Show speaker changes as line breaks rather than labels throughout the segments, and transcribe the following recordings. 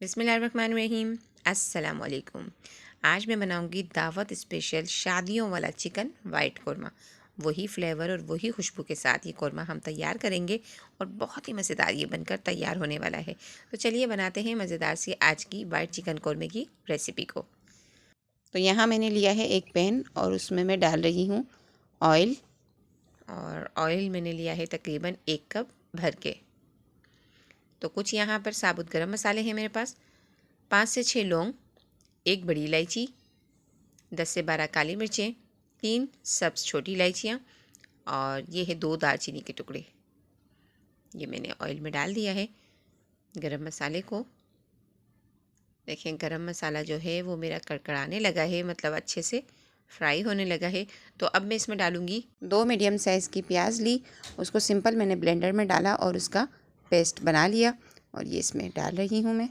बिस्मिल्लाहिर्रहमानिर्रहीम। अस्सलाम वालेकुम। आज मैं बनाऊंगी दावत स्पेशल शादियों वाला चिकन वाइट कौरमा। वही फ्लेवर और वही खुशबू के साथ ये कौरमा हम तैयार करेंगे और बहुत ही मज़ेदार ये बनकर तैयार होने वाला है। तो चलिए बनाते हैं मज़ेदार सी आज की वाइट चिकन कौरमे की रेसिपी को।
तो यहाँ मैंने लिया है एक पैन और उसमें मैं डाल रही हूँ ऑयल।
और ऑयल मैंने लिया है तकरीबन 1 कप भर के। तो कुछ यहाँ पर साबुत गरम मसाले हैं मेरे पास, 5 से 6 लौंग, 1 बड़ी इलायची, 10 से 12 काली मिर्चें, 3 सब्ज़ छोटी इलायचियाँ और ये है 2 दालचीनी के टुकड़े। ये मैंने ऑयल में डाल दिया है। गरम मसाले को देखें, गरम मसाला जो है वो मेरा कड़कड़ाने लगा है, मतलब अच्छे से फ्राई होने लगा है। तो अब मैं इसमें डालूँगी
2 मीडियम साइज़ की प्याज ली, उसको सिंपल मैंने ब्लेंडर में डाला और उसका पेस्ट बना लिया और ये इसमें डाल रही हूँ मैं।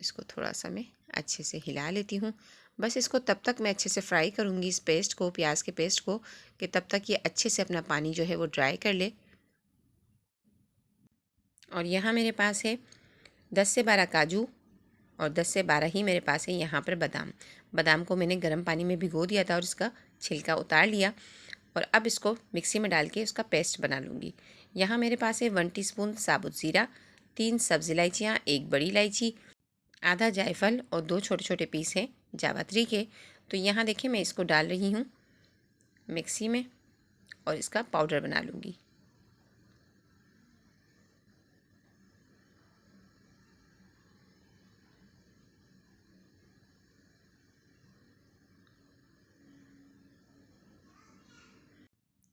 इसको थोड़ा सा मैं अच्छे से हिला लेती हूँ। बस इसको तब तक मैं अच्छे से फ्राई करूँगी इस पेस्ट को, प्याज के पेस्ट को, कि तब तक ये अच्छे से अपना पानी जो है वो ड्राई कर ले। और यहाँ मेरे पास है 10 से 12 काजू और 10 से 12 ही मेरे पास है यहाँ पर बादाम। बादाम को मैंने गर्म पानी में भिगो दिया था और इसका छिलका उतार लिया और अब इसको मिक्सी में डाल के उसका पेस्ट बना लूँगी। यहाँ मेरे पास है 1 टीस्पून साबुत ज़ीरा, 3 सब्ज़ इलायचियाँ, 1 बड़ी इलायची, आधा जायफल और 2 छोटे छोटे पीस हैं जावित्री के। तो यहाँ देखिए मैं इसको डाल रही हूँ मिक्सी में और इसका पाउडर बना लूँगी।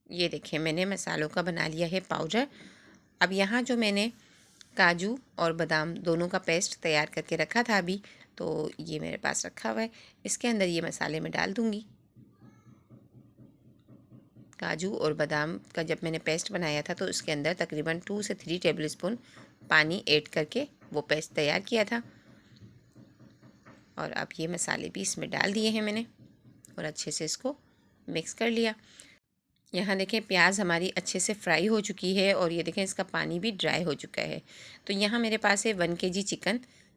ये देखिए मैंने मसालों का बना लिया है पाउडर। अब यहाँ जो मैंने काजू और बादाम दोनों का पेस्ट तैयार करके रखा था अभी, तो ये मेरे पास रखा हुआ है। इसके अंदर ये मसाले मैं डाल दूँगी। काजू और बादाम का जब मैंने पेस्ट बनाया था तो उसके अंदर तकरीबन 2 से 3 टेबल स्पून पानी ऐड करके वो पेस्ट तैयार किया था। और अब ये मसाले भी इसमें डाल दिए हैं मैंने और अच्छे से इसको मिक्स कर लिया। यहाँ देखें प्याज हमारी अच्छे से फ्राई हो चुकी है और ये देखें इसका पानी भी ड्राई हो चुका है। तो यहाँ मेरे पास है 1 kg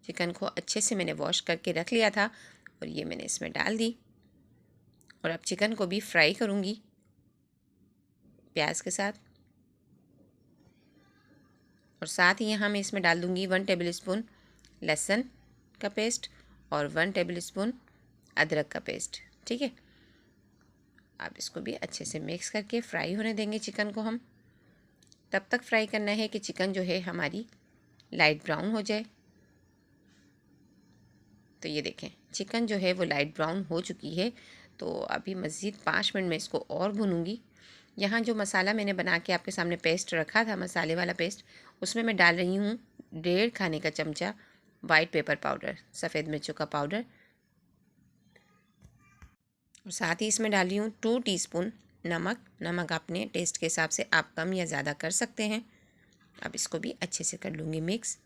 चिकन को अच्छे से मैंने वॉश करके रख लिया था और ये मैंने इसमें डाल दी। और अब चिकन को भी फ्राई करूँगी प्याज के साथ। और साथ ही यहाँ मैं इसमें डाल दूँगी 1 टेबल स्पून लहसुन का पेस्ट और 1 टेबल स्पून अदरक का पेस्ट। ठीक है, अब इसको भी अच्छे से मिक्स करके फ्राई होने देंगे चिकन को हम। तब तक फ्राई करना है कि चिकन जो है हमारी लाइट ब्राउन हो जाए। तो ये देखें चिकन जो है वो लाइट ब्राउन हो चुकी है। तो अभी मज़ीद 5 मिनट में इसको और भूनूंगी। यहाँ जो मसाला मैंने बना के आपके सामने पेस्ट रखा था, मसाले वाला पेस्ट, उसमें मैं डाल रही हूँ 1.5 खाने का चमचा वाइट पेपर पाउडर, सफ़ेद मिर्चों का पाउडर। और साथ ही इसमें डाल रही हूँ 2 टीस्पून नमक। नमक अपने टेस्ट के हिसाब से आप कम या ज़्यादा कर सकते हैं। अब इसको भी अच्छे से कर लूँगी मिक्स।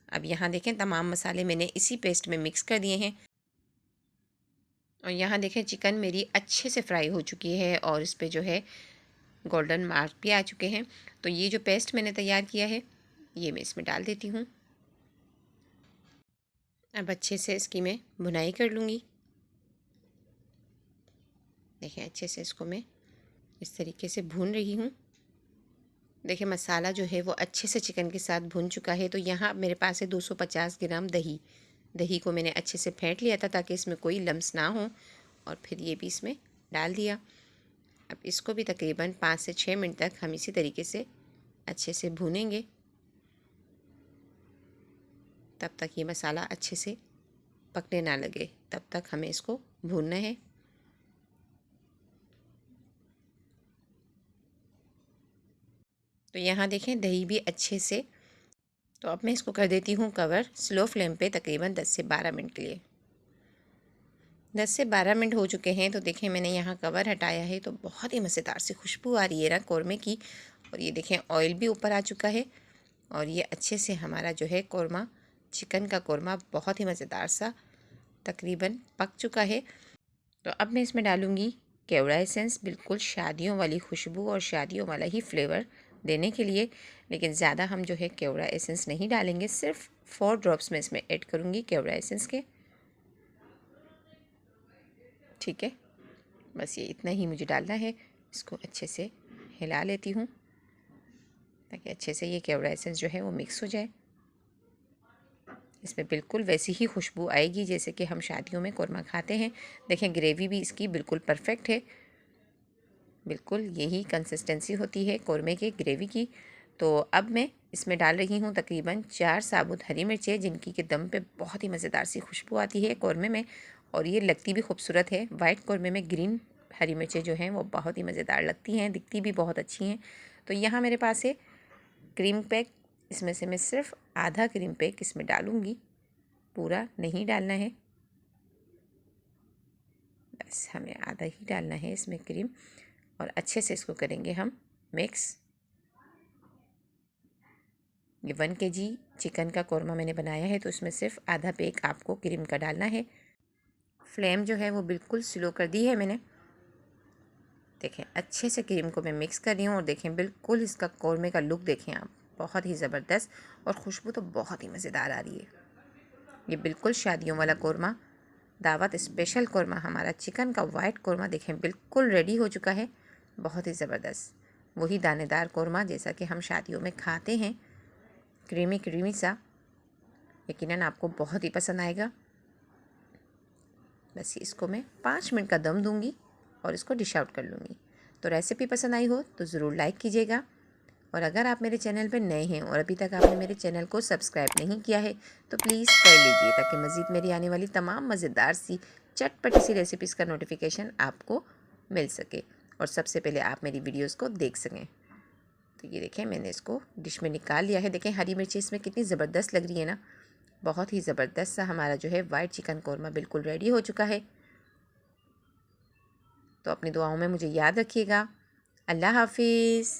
अब यहाँ देखें तमाम मसाले मैंने इसी पेस्ट में मिक्स कर दिए हैं। और यहाँ देखें चिकन मेरी अच्छे से फ्राई हो चुकी है और इस पर जो है गोल्डन मार्क भी आ चुके हैं। तो ये जो पेस्ट मैंने तैयार किया है ये मैं इसमें डाल देती हूँ। अब अच्छे से इसकी मैं भुनाई कर लूँगी। देखें अच्छे से इसको मैं इस तरीके से भून रही हूँ। देखिए मसाला जो है वो अच्छे से चिकन के साथ भुन चुका है। तो यहाँ मेरे पास है 250 ग्राम दही। दही को मैंने अच्छे से फेंट लिया था ताकि इसमें कोई लम्स ना हो और फिर ये भी इसमें डाल दिया। अब इसको भी तकरीबन 5 से 6 मिनट तक हम इसी तरीके से अच्छे से भूनेंगे। तब तक ये मसाला अच्छे से पकने ना लगे, तब तक हमें इसको भूनना है। तो यहाँ देखें दही भी अच्छे से। तो अब मैं इसको कर देती हूँ कवर स्लो फ्लेम पे तकरीबन 10 से 12 मिनट के लिए। 10 से 12 मिनट हो चुके हैं। तो देखें मैंने यहाँ कवर हटाया है तो बहुत ही मज़ेदार सी खुशबू आ रही है ना कौरमे की। और ये देखें ऑयल भी ऊपर आ चुका है और ये अच्छे से हमारा जो है कौरमा, चिकन का कौरमा बहुत ही मज़ेदार सा तकरीबन पक चुका है। तो अब मैं इसमें डालूँगी केवड़ा एसेंस, बिल्कुल शादियों वाली खुशबू और शादियों वाला ही फ्लेवर देने के लिए। लेकिन ज़्यादा हम जो है केवड़ा एसेंस नहीं डालेंगे, सिर्फ 4 ड्रॉप्स मैं इसमें ऐड करूँगी केवड़ा एसेंस के। ठीक है, बस ये इतना ही मुझे डालना है। इसको अच्छे से हिला लेती हूँ ताकि अच्छे से ये केवड़ा एसेंस जो है वो मिक्स हो जाए। इसमें बिल्कुल वैसी ही खुशबू आएगी जैसे कि हम शादियों में कोरमा खाते हैं। देखें ग्रेवी भी इसकी बिल्कुल परफेक्ट है, बिल्कुल यही कंसिस्टेंसी होती है कोरमे के ग्रेवी की। तो अब मैं इसमें डाल रही हूँ तकरीबन 4 साबुत हरी मिर्चें, जिनकी के दम पे बहुत ही मज़ेदार सी खुशबू आती है कोरमे में, और ये लगती भी खूबसूरत है। वाइट कोरमे में ग्रीन हरी मिर्चें जो हैं वो बहुत ही मज़ेदार लगती हैं, दिखती भी बहुत अच्छी हैं। तो यहाँ मेरे पास है क्रीम पैक, इसमें से मैं सिर्फ आधा क्रीम पैक इसमें डालूँगी, पूरा नहीं डालना है, बस हमें आधा ही डालना है इसमें क्रीम। और अच्छे से इसको करेंगे हम मिक्स। ये 1 kg चिकन का कोरमा मैंने बनाया है, तो इसमें सिर्फ आधा पैक आपको क्रीम का डालना है। फ्लेम जो है वो बिल्कुल स्लो कर दी है मैंने। देखें अच्छे से क्रीम को मैं मिक्स कर रही हूँ, और देखें बिल्कुल इसका कोरमे का लुक देखें आप, बहुत ही ज़बरदस्त, और खुशबू तो बहुत ही मज़ेदार आ रही है। ये बिल्कुल शादियों वाला कोरमा, दावत स्पेशल कोरमा, हमारा चिकन का वाइट कोरमा देखें बिल्कुल रेडी हो चुका है। बहुत ही ज़बरदस्त, वही दानेदार कोरमा जैसा कि हम शादियों में खाते हैं, क्रीमी क्रीमी सा। यकीनन आपको बहुत ही पसंद आएगा। बस इसको मैं 5 मिनट का दम दूंगी और इसको डिश आउट कर लूँगी। तो रेसिपी पसंद आई हो तो ज़रूर लाइक कीजिएगा, और अगर आप मेरे चैनल पर नए हैं और अभी तक आपने मेरे चैनल को सब्सक्राइब नहीं किया है तो प्लीज़ कर लीजिए, ताकि मज़ीद मेरी आने वाली तमाम मज़ेदार सी चटपटी सी रेसिपीज़ का नोटिफिकेशन आपको मिल सके और सबसे पहले आप मेरी वीडियोज़ को देख सकें। तो ये देखें मैंने इसको डिश में निकाल लिया है। देखें हरी मिर्ची इसमें कितनी ज़बरदस्त लग रही है ना, बहुत ही ज़बरदस्त सा हमारा जो है वाइट चिकन कोरमा बिल्कुल रेडी हो चुका है। तो अपनी दुआओं में मुझे याद रखिएगा। अल्लाह हाफिज़।